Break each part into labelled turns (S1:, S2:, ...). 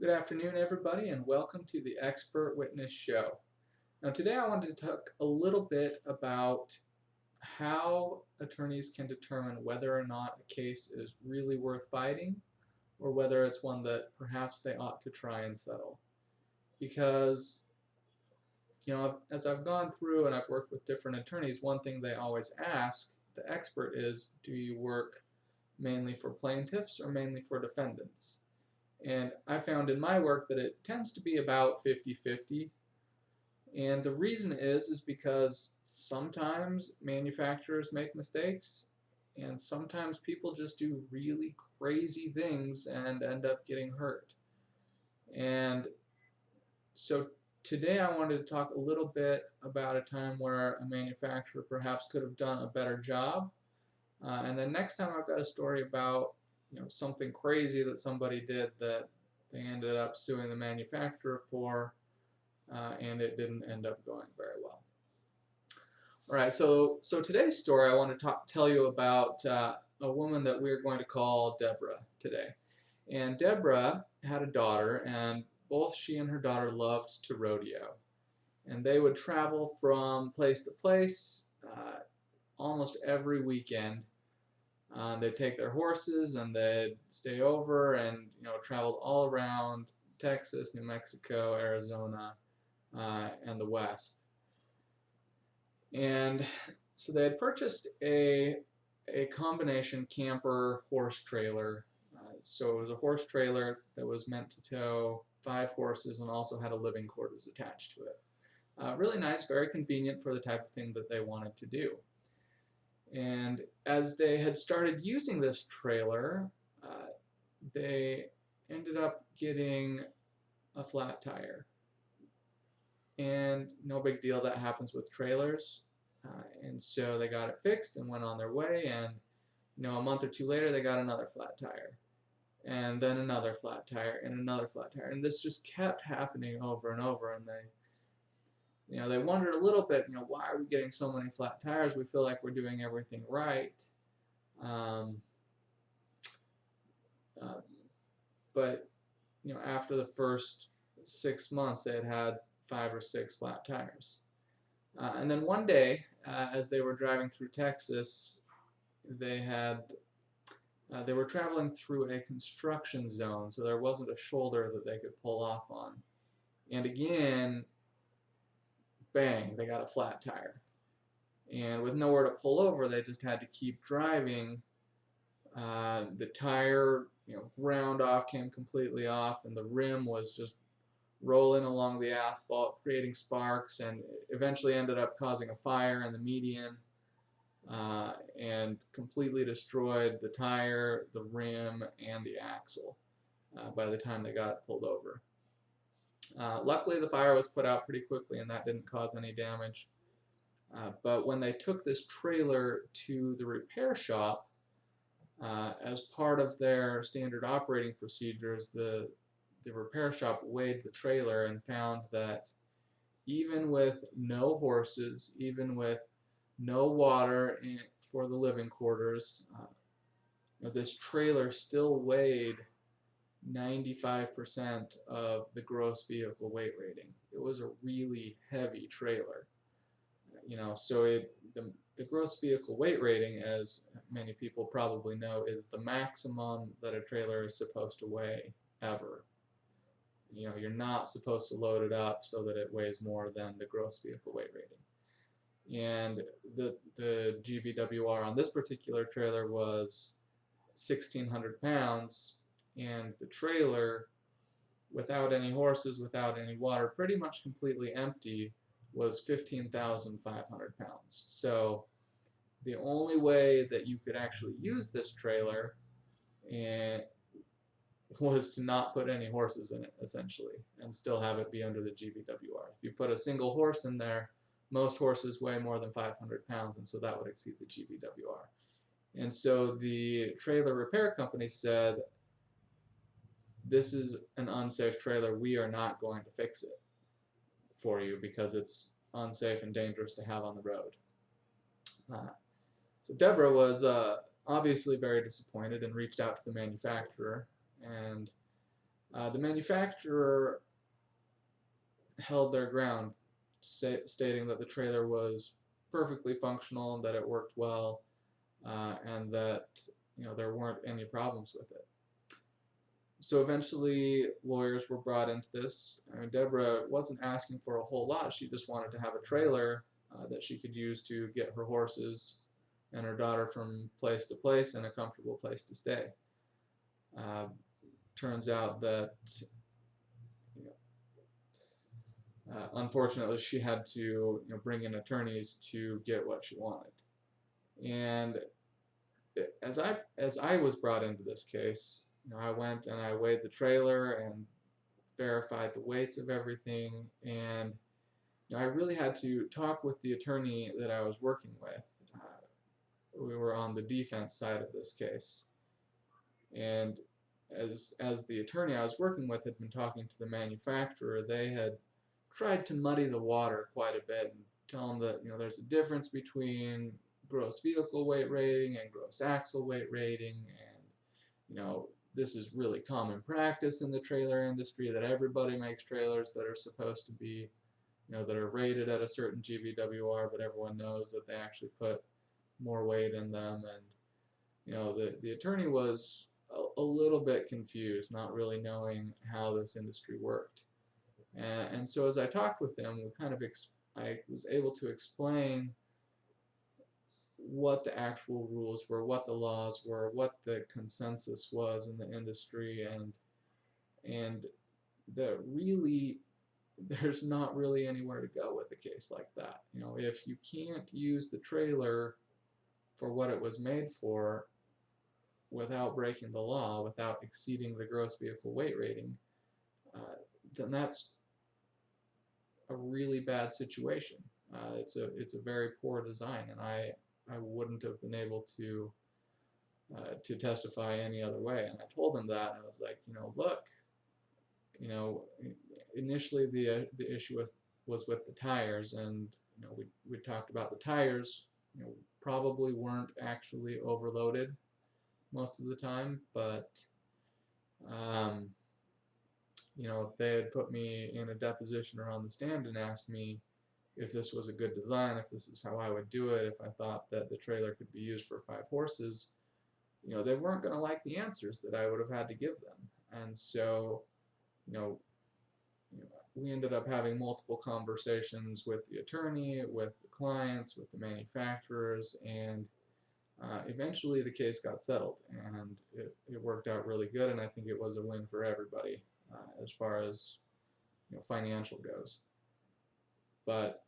S1: Good afternoon, everybody, and welcome to the Expert Witness Show. Now, today I wanted to talk a little bit about how attorneys can determine whether or not a case is really worth fighting or whether it's one that perhaps they ought to try and settle. Because, as I've gone through and I've worked with different attorneys, one thing they always ask the expert is, do you work mainly for plaintiffs or mainly for defendants? And I found in my work that it tends to be about 50-50. And the reason is because sometimes manufacturers make mistakes and sometimes people just do really crazy things and end up getting hurt. And so today I wanted to talk a little bit about a time where a manufacturer perhaps could have done a better job. And then next time I've got a story about something crazy that somebody did that they ended up suing the manufacturer for, and it didn't end up going very well. All right, so today's story I want to tell you about a woman that we're going to call Deborah today. And Deborah had a daughter, and both she and her daughter loved to rodeo. And they would travel from place to place almost every weekend. They'd take their horses and they'd stay over and traveled all around Texas, New Mexico, Arizona, and the West. And so they had purchased a combination camper horse trailer. So it was a horse trailer that was meant to tow 5 horses and also had a living quarters attached to it. Really nice, very convenient for the type of thing that they wanted to do. And as they had started using this trailer, they ended up getting a flat tire. And no big deal, that happens with trailers. And so they got it fixed and went on their way, and a month or two later they got another flat tire. And then another flat tire and another flat tire. And this just kept happening over and over, and they wondered a little bit, why are we getting so many flat tires? We feel like we're doing everything right. Um, but after the first 6 months, they had 5 or 6 flat tires. And then one day, as they were driving through Texas, they were traveling through a construction zone, so there wasn't a shoulder that they could pull off on. And again, bang, they got a flat tire. And with nowhere to pull over, they just had to keep driving. The tire, ground off, came completely off, and the rim was just rolling along the asphalt, creating sparks, and eventually ended up causing a fire in the median, and completely destroyed the tire, the rim, and the axle by the time they got it pulled over. Luckily, the fire was put out pretty quickly, and that didn't cause any damage. But when they took this trailer to the repair shop, as part of their standard operating procedures, the repair shop weighed the trailer and found that even with no horses, even with no water for the living quarters, this trailer still weighed 95% of the gross vehicle weight rating. It was a really heavy trailer. So the gross vehicle weight rating, as many people probably know, is the maximum that a trailer is supposed to weigh ever. You're not supposed to load it up so that it weighs more than the gross vehicle weight rating. And the GVWR on this particular trailer was 1,600 pounds, and the trailer, without any horses, without any water, pretty much completely empty, was 15,500 pounds. So the only way that you could actually use this trailer was to not put any horses in it, essentially, and still have it be under the GVWR. If you put a single horse in there, most horses weigh more than 500 pounds, and so that would exceed the GVWR. And so the trailer repair company said, this is an unsafe trailer, we are not going to fix it for you because it's unsafe and dangerous to have on the road. So Deborah was obviously very disappointed and reached out to the manufacturer, and The manufacturer held their ground, stating that the trailer was perfectly functional, that it worked well, and that there weren't any problems with it. So eventually, lawyers were brought into this. I mean, Deborah wasn't asking for a whole lot. She just wanted to have a trailer that she could use to get her horses and her daughter from place to place and a comfortable place to stay. Turns out that unfortunately, she had to bring in attorneys to get what she wanted. And as I was brought into this case, I went and I weighed the trailer and verified the weights of everything, and I really had to talk with the attorney that I was working with. We were on the defense side of this case, and as the attorney I was working with had been talking to the manufacturer, they had tried to muddy the water quite a bit and tell them that there's a difference between gross vehicle weight rating and gross axle weight rating, and this is really common practice in the trailer industry, that everybody makes trailers that are supposed to be that are rated at a certain GVWR, but everyone knows that they actually put more weight in them. And the attorney was a little bit confused, not really knowing how this industry worked. And so as I talked with him, I was able to explain what the actual rules were, what the laws were, what the consensus was in the industry, and that really there's not really anywhere to go with a case like that. If you can't use the trailer for what it was made for without breaking the law, without exceeding the gross vehicle weight rating, then that's a really bad situation. It's a very poor design, and I wouldn't have been able to testify any other way. And I told him that, and I was like, look, initially the issue was with the tires, and we talked about the tires. Probably weren't actually overloaded most of the time, but if they had put me in a deposition or on the stand and asked me if this was a good design, if this is how I would do it, if I thought that the trailer could be used for 5 horses, they weren't going to like the answers that I would have had to give them. And so, we ended up having multiple conversations with the attorney, with the clients, with the manufacturers, and eventually the case got settled, and it worked out really good, and I think it was a win for everybody as far as financial goes. But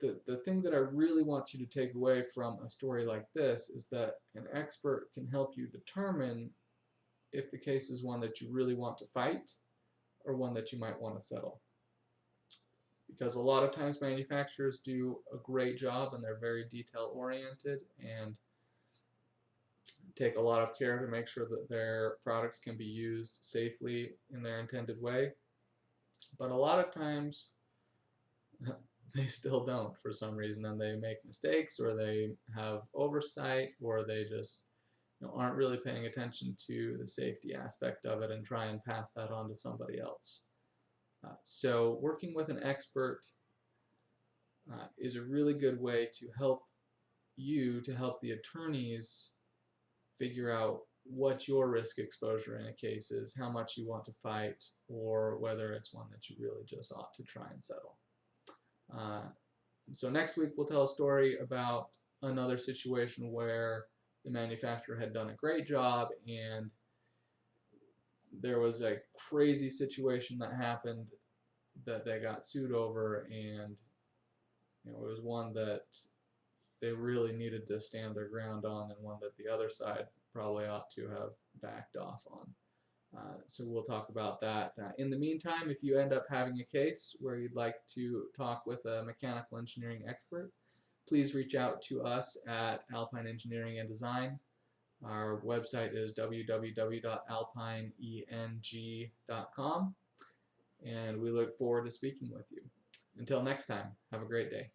S1: the thing that I really want you to take away from a story like this is that an expert can help you determine if the case is one that you really want to fight or one that you might want to settle. Because a lot of times manufacturers do a great job, and they're very detail oriented and take a lot of care to make sure that their products can be used safely in their intended way. But a lot of times they still don't for some reason, and they make mistakes, or they have oversight, or they just aren't really paying attention to the safety aspect of it and try and pass that on to somebody else. So working with an expert is a really good way to help the attorneys figure out what your risk exposure in a case is, how much you want to fight, or whether it's one that you really just ought to try and settle. So next week we'll tell a story about another situation where the manufacturer had done a great job, and there was a crazy situation that happened that they got sued over, and it was one that they really needed to stand their ground on, and one that the other side probably ought to have backed off on. So we'll talk about that. In the meantime, if you end up having a case where you'd like to talk with a mechanical engineering expert, please reach out to us at Alpine Engineering and Design. Our website is www.alpineeng.com, and we look forward to speaking with you. Until next time, have a great day.